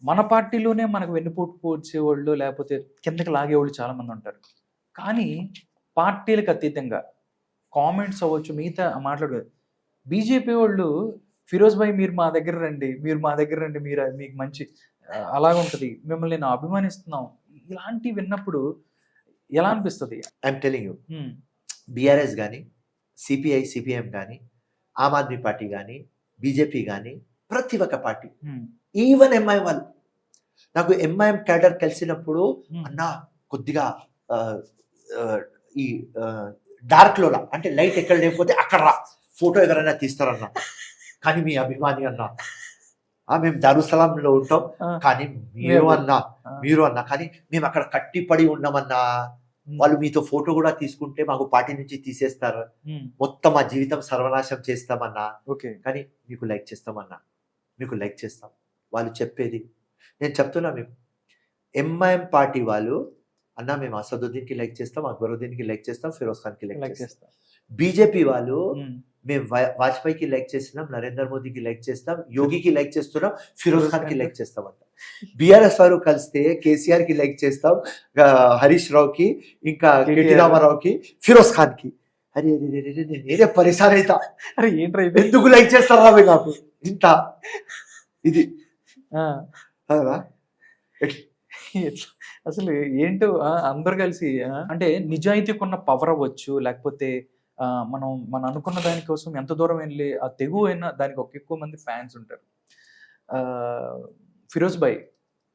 మన పార్టీలోనే మనకు వెన్నుపోటు పోడ్చేవాళ్ళు లేకపోతే కిందకి లాగేవాళ్ళు చాలా మంది ఉంటారు. కానీ పార్టీలకు అతీతంగా కామెంట్స్ అవ్వచ్చు, మిగతా మాట్లాడు బీజేపీ వాళ్ళు ఫిరోజ్ భాయ్ మీరు మా దగ్గర రండి, మీరు మా దగ్గర రండి, మీరు మీకు మంచి అలాగుంటది. మిమ్మల్ని నేను అభిమానిస్తున్నాం. ఇలాంటివి విన్నప్పుడు ఎలా అనిపిస్తది? ఐఎమ్ టెలింగ్ యూ, హ్మ్. బీఆర్ఎస్ కానీ, సిపిఐ, సిపిఎం కానీ, ఆమ్ ఆద్మీ పార్టీ కానీ, బీజేపీ కానీ, ప్రతి ఒక్క పార్టీ, హ్మ్. ఈవెన్ ఎంఐఎం వాళ్ళు, నాకు ఎంఐఎం క్యాడర్ కలిసినప్పుడు హ్మ్. అన్నా కొద్దిగా ఈ డార్క్లో అంటే లైట్ ఎక్కడ లేకపోతే అక్కడ రా, ఫోటో ఎవరైనా తీస్తారన్నా, కానీ మీ అభిమాని అన్నా, మేము దారుసలాంలో ఉంటాం కానీ మీరు అన్నా కానీ మేము అక్కడ కట్టిపడి ఉన్నామన్నా, వాళ్ళు మీతో ఫోటో కూడా తీసుకుంటే మాకు పార్టీ నుంచి తీసేస్తారు, మొత్తం మా జీవితం సర్వనాశం చేస్తామన్నా, కానీ మీకు లైక్ చేస్తామన్నా, మీకు లైక్ చేస్తాం. వాళ్ళు చెప్పేది నేను చెప్తున్నా, మేము ఎంఐఎం పార్టీ వాళ్ళు అన్నా మేము అసదుద్దీన్కి లైక్ చేస్తాం, అక్బరుద్దీన్కి లైక్ చేస్తాం, ఫిరోజ్ ఖాన్కి లైక్ చేస్తాం. బీజేపీ వాళ్ళు మేము వాజ్పేయికి లైక్ చేస్తున్నాం, నరేంద్ర మోదీకి లైక్ చేస్తాం, యోగికి లైక్ చేస్తున్నాం, ఫిరోజ్ ఖాన్కి లైక్ చేస్తామంట. బీఆర్ఎస్ వారు కలిస్తే కేసీఆర్ కి లైక్ చేస్తాం, హరీష్ రావుకి, ఇంకా కేటీ రామారావుకి, ఫిరోజ్ ఖాన్కి. అరే నేనే పరిసాన్ అవుతా, అరే ఏంట్రా ఎందుకు లైక్ చేస్తారా నాకు ఇంత ఇది అసలు ఏంటో అందరు కలిసి అంటే నిజాయితీకి ఉన్న పవర్ అవ్వచ్చు, లేకపోతే మనం అనుకున్న దానికోసం ఎంత దూరం వెళ్ళి ఆ తెగు అయినా దానికి ఒక ఎక్కువ మంది ఫ్యాన్స్ ఉంటారు. ఫిరోజ్ భాయ్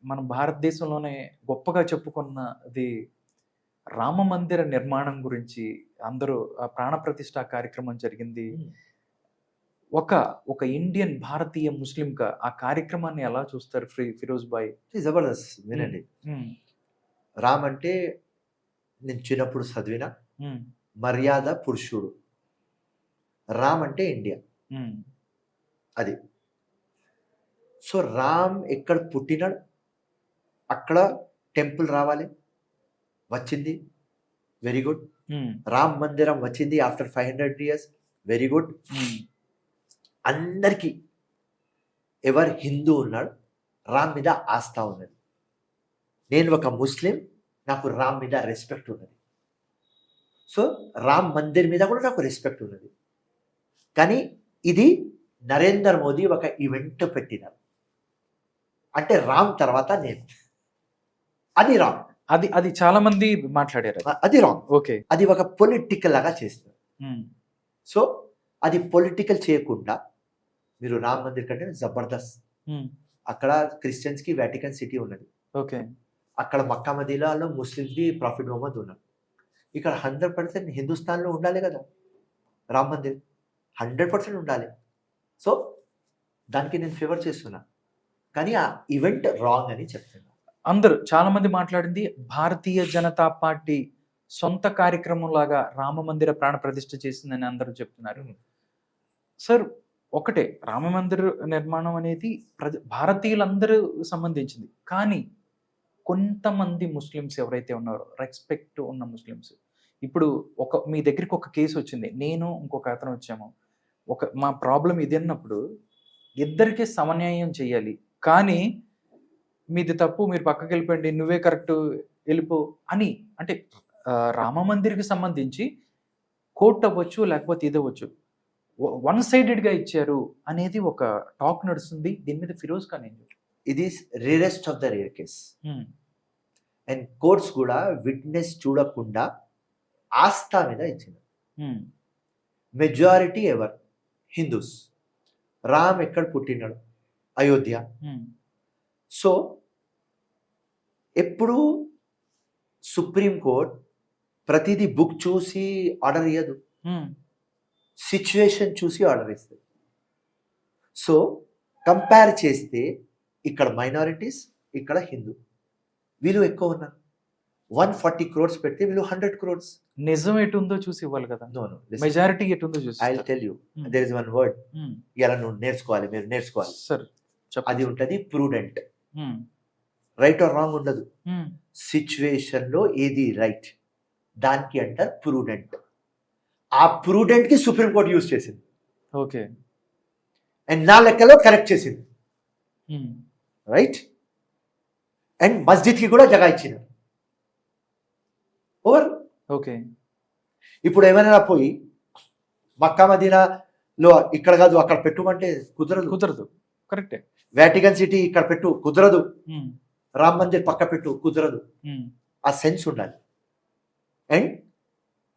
మన భారతదేశంలోనే గొప్పగా చెప్పుకున్నది రామ మందిర నిర్మాణం గురించి, అందరూ ప్రాణ ప్రతిష్ఠ కార్యక్రమం జరిగింది. ఒక ఇండియన్ భారతీయ ముస్లింగా ఆ కార్యక్రమాన్ని ఎలా చూస్తారు ఫిరోజ్ భాయ్? జబర్దస్త్. వినండి, రామ్ అంటే నేను చిన్నప్పుడు చదివిన మర్యాద పురుషుడు, రామ్ అంటే ఇండియా, అది. సో రామ్ ఎక్కడ పుట్టినాడు అక్కడ టెంపుల్ రావాలి, వచ్చింది, వెరీ గుడ్. రామ్ మందిరం వచ్చింది ఆఫ్టర్ 500 years, వెరీ గుడ్. అందరికీ ఎవరు హిందూ ఉన్నాడు రామ్ మీద ఆస్థ ఉన్నది. నేను ఒక ముస్లిం, నాకు రామ్ మీద రెస్పెక్ట్ ఉన్నది. సో రామ్ మందిర్ మీద కూడా నాకు రెస్పెక్ట్ ఉన్నది. కానీ ఇది నరేంద్ర మోదీ ఒక ఈవెంట్ పెట్టినారు అంటే రామ్ తర్వాత నేను, అది రాంగ్. అది చాలా మంది మాట్లాడారు, అది రాంగ్. ఓకే, అది ఒక పొలిటికల్ లాగా చేస్తారు. సో అది పొలిటికల్ చేయకుండా మీరు రామ్ మందిర్ కంటే జబర్దస్త్, అక్కడ క్రిస్టియన్స్ కి వాటికన్ సిటీ ఉన్నది, ఓకే, అక్కడ మక్కా మదీనాలో ముస్లిమ్స్ కి ప్రాఫిట్ మొహమ్మద్ ఉన్నారు. ఇక్కడ 100% హిందుస్థాన్లో ఉండాలి కదా రామ్ మందిర్, 100% ఉండాలి. సో దానికి నేను ఫేవర్ చేస్తున్నా, కానీ ఆ ఈవెంట్ రాంగ్ అని చెప్తున్నా. అందరూ చాలా మంది మాట్లాడింది భారతీయ జనతా పార్టీ సొంత కార్యక్రమం లాగా రామ మందిర ప్రాణ ప్రతిష్ఠ చేసిందని అందరూ చెప్తున్నారు. సార్ ఒకటే, రామ మందిర నిర్మాణం అనేది భారతీయులందరూ సంబంధించింది, కానీ కొంతమంది ముస్లిమ్స్ ఎవరైతే ఉన్నారో రెస్పెక్ట్ ఉన్న ముస్లిమ్స్, ఇప్పుడు మీ దగ్గరికి ఒక కేసు వచ్చింది, నేను ఇంకొక అతను వచ్చాము, మా ప్రాబ్లం ఇది అన్నప్పుడు ఇద్దరికి సమన్యాయం చేయాలి, కానీ మీది తప్పు, మీరు పక్కకి వెళ్ళిపోండి, నువ్వే కరెక్ట్ వెళ్ళిపో అని, అంటే రామ మందిర్కి సంబంధించి కోర్టు అవ్వచ్చు లేకపోతే ఇది అవ్వచ్చు, వన్ సైడెడ్గా ఇచ్చారు అనేది ఒక టాక్ నడుస్తుంది. దీని మీద ఫిరోజ్ ఖాన్ ఏం చెప్పారు? ఇది rarest of the rare case. And courts కూడా విట్నెస్ చూడకుండా ఆస్థా మీద ఇచ్చింది. మెజారిటీ ఎవరు హిందూస్. రామ్ ఎక్కడ పుట్టినాడు? అయోధ్య. సో ఎప్పుడు సుప్రీం కోర్ట్ ప్రతిదీ బుక్ చూసి ఆర్డర్ ఇయ్యదు, సిచ్యువేషన్ చూసి ఆర్డర్ ఇస్తుంది. సో కంపేర్ చేస్తే ఇక్కడ మైనారిటీస్, ఇక్కడ హిందూ, వీళ్ళు ఎక్కువ ఉన్నారు. 140 crores పెడితే వీళ్ళు 100 crores. నిజం ఎటుందో చూసి ఇవ్వాలి కదా. నో మెజారిటీ ఎటుందో చూసి. I will tell you, there is one word ఇలా నువ్వు నేర్చుకోవాలి, మీరు నేర్చుకోవాలి. సార్ అది ఉంటది ప్రూడెంట్. రైట్ ఆర్ రాంగ్ ఉండదు. సిచ్యువేషన్ లో ఏది రైట్ దానికి అంటారు ప్రూడెంట్. ఆ ప్రూడెంట్ కి సుప్రీం కోర్ట్ యూజ్ చేసింది, ఓకే, అండ్ నా లెక్కలో కరెక్ట్ చేసింది, రైట్. అండ్ మస్జిద్కి కూడా జగా ఇచ్చినారు. ఓవర్. ఓకే. ఇప్పుడు ఏమైనా పోయి మక్కా మదీనాలో ఇక్కడ కాదు అక్కడ పెట్టుమంటే కుదరదు. కుదరదు. కరెక్టే. వాటికన్ సిటీ ఇక్కడ పెట్టు కుదరదు. ఉమ్, రామ్ మందిర్ పక్క పెట్టు కుదరదు. ఉమ్, ఆ సెన్స్ ఉండాలి. అండ్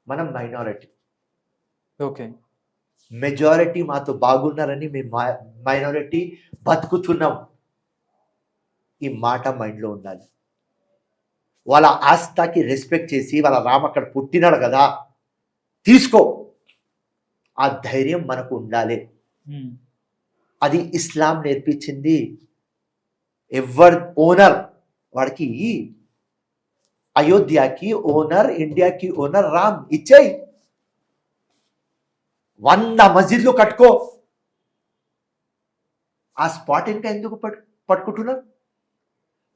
మనం మైనారిటీ, ఓకే. మెజారిటీ మాతో బాగున్నారని మేము మైనారిటీ బతుకుతున్నాం. ఈ మాట మైండ్లో ఉండాలి. వాళ్ళ ఆస్థాకి రెస్పెక్ట్ చేసి వాళ్ళ రామ్ అక్కడ పుట్టినాడు కదా తీసుకో, ఆ ధైర్యం మనకు ఉండాలి. ఉమ్, అది ఇస్లాం నేర్పించింది. ఎవర్ ఓనర్ వాడికి అయోధ్యకి ఓనర్, ఇండియాకి ఓనర్ రామ్ ఇచ్చేయి. 100 మస్జిద్లు కట్టుకో. ఆ స్పాట్ ఇంకా ఎందుకు పట్టుకుంటున్నారు?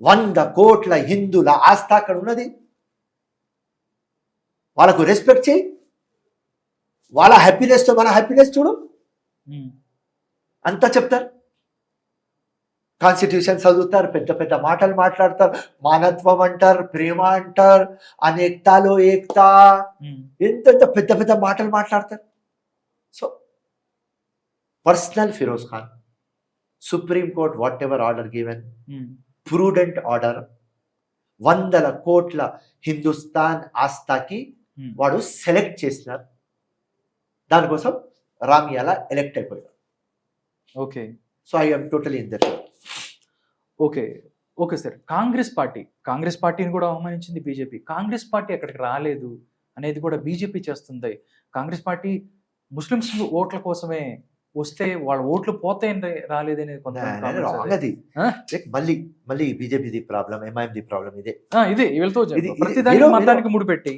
100 కోట్ల హిందువుల ఆస్థ అక్కడ ఉన్నది. వాళ్ళకు రెస్పెక్ట్ చేయి. వాళ్ళ హ్యాపీనెస్తో మన హ్యాపీనెస్ చూడు. ఉమ్, అంతా చెప్తారు. కాన్స్టిట్యూషన్ చదువుతారు, పెద్ద పెద్ద మాటలు మాట్లాడతారు, మానత్వం అంటారు, ప్రేమ అంటారు, అనేక్తాలో ఏక్తా, ఉమ్, ఎంత పెద్ద పెద్ద మాటలు మాట్లాడతారు. So personal Firoz Khan, supreme court whatever order given, um, prudent order, 100 కోట్ల హిందుస్థాన్ ఆస్థాకి ఉమ్. వాడు సెలెక్ట్ చేసినారు. దానికోసం రామియాలా ఎలెక్ట్ అయిపోయాడు. Okay. So I am totally in that. Okay. Okay sir. Congress పార్టీని కూడా అవమానించింది బీజేపీ. కాంగ్రెస్ పార్టీ అక్కడికి రాలేదు అనేది కూడా బీజేపీ చేస్తుంది. కాంగ్రెస్ పార్టీ ముస్లిమ్స్ ఓట్ల కోసమే వస్తే వాళ్ళ ఓట్లు పోతాయని రాలేదనేది కొంతమంది comments రాంగ్ అది. అది. ఆ? మళ్ళీ బీజేపీది ప్రాబ్లం, ఎంఐఎంది ప్రాబ్లం ఇదే. ఇదే వీళ్ళతో ఇది- ప్రతిదానికి వీళ్ళు- మతానికి ముడిపెట్టి.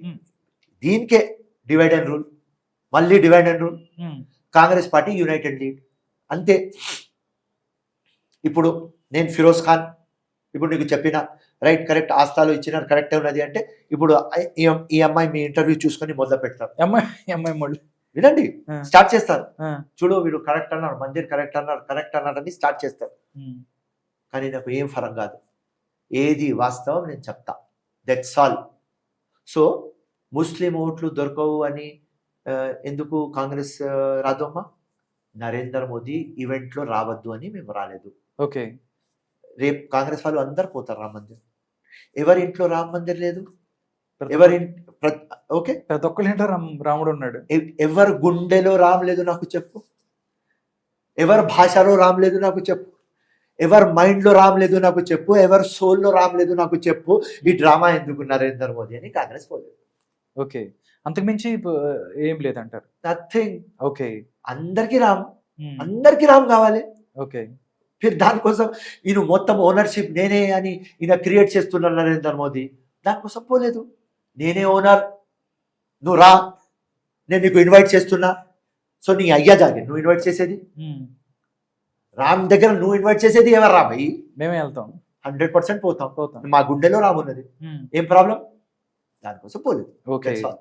ఉమ్, దీనికే డివైడ్ అండ్ రూల్, మళ్ళీ divide and rule. Um, Congress party United lead అంతే. ఇప్పుడు నేను ఫిరోజ్ ఖాన్ ఇప్పుడు నీకు చెప్పిన రైట్ కరెక్ట్ ఆస్థాలో ఇచ్చినారు కరెక్టే ఉన్నది అంటే ఇప్పుడు ఈ అమ్మాయి మీ ఇంటర్వ్యూ చూసుకొని మొదలు పెడతారు. ఎంఐఎం వాళ్ళు. వినండి, ఆ, స్టార్ట్ చేస్తారు. ఆ, చూడు వీడు కరెక్ట్ అన్నాడు, మందిర్ కరెక్ట్ అన్నాడు అని స్టార్ట్ చేస్తారు. ఉమ్, కానీ నాకు ఏం ఫరం కాదు, ఏది వాస్తవం నేను చెప్తా, దట్స్ ఆల్. సో ముస్లిం ఓట్లు దొరకవు అని ఎందుకు కాంగ్రెస్ రాదమ్మా? నరేంద్ర మోదీ ఈవెంట్లో రావద్దు అని మేము రాలేదు. ఓకే. రేపు కాంగ్రెస్ వాళ్ళు అందరు పోతారు రామ్ మందిర్. ఎవరి ఇంట్లో రామ్ మందిర్ లేదు? ప్రతి ఓకే, ఒక్కరి ఇంట్లో రాముడు ఉన్నాడు. ఎవరి గుండెలో రామ్ లేదు నాకు చెప్పు. ఎవరి భాషలో రామ్ లేదు నాకు చెప్పు. ఎవరి మైండ్లో రామ్ లేదు నాకు చెప్పు. ఎవరి సోల్లో రామ్ లేదు నాకు చెప్పు. ఈ డ్రామా ఎందుకు నరేంద్ర మోదీ అని కాంగ్రెస్ పోలేదు. ఓకే. అంతకుమించి ఏం లేదంటారు. నథింగ్. ఓకే. అందరికీ రామ్, ఉమ్, అందరికీ రామ్ కావాలి. ఓకే. ఫిర్ దానికోసం ఈయన మొత్తం ఓనర్షిప్ నేనే అని ఈయన క్రియేట్ చేస్తున్నారు నరేంద్ర మోదీ. దానికోసం పోలేదు. నేనే ఓనర్, నువ్వు రా, నేను నీకు ఇన్వైట్ చేస్తున్నా. సో నీ అయ్యా జాగే నువ్వు ఇన్వైట్ చేసేది. ఉమ్, రామ్ దగ్గర నువ్వు ఇన్వైట్ చేసేది ఎవరు? రా భయ్, మేమే వెళ్తాం. 100% పోతాం. పోతాం. మా గుండెలో రామ్ ఉన్నది. ఉమ్, ఏం ప్రాబ్లం? దానికోసం పోలేదు. ఓకే. That's all.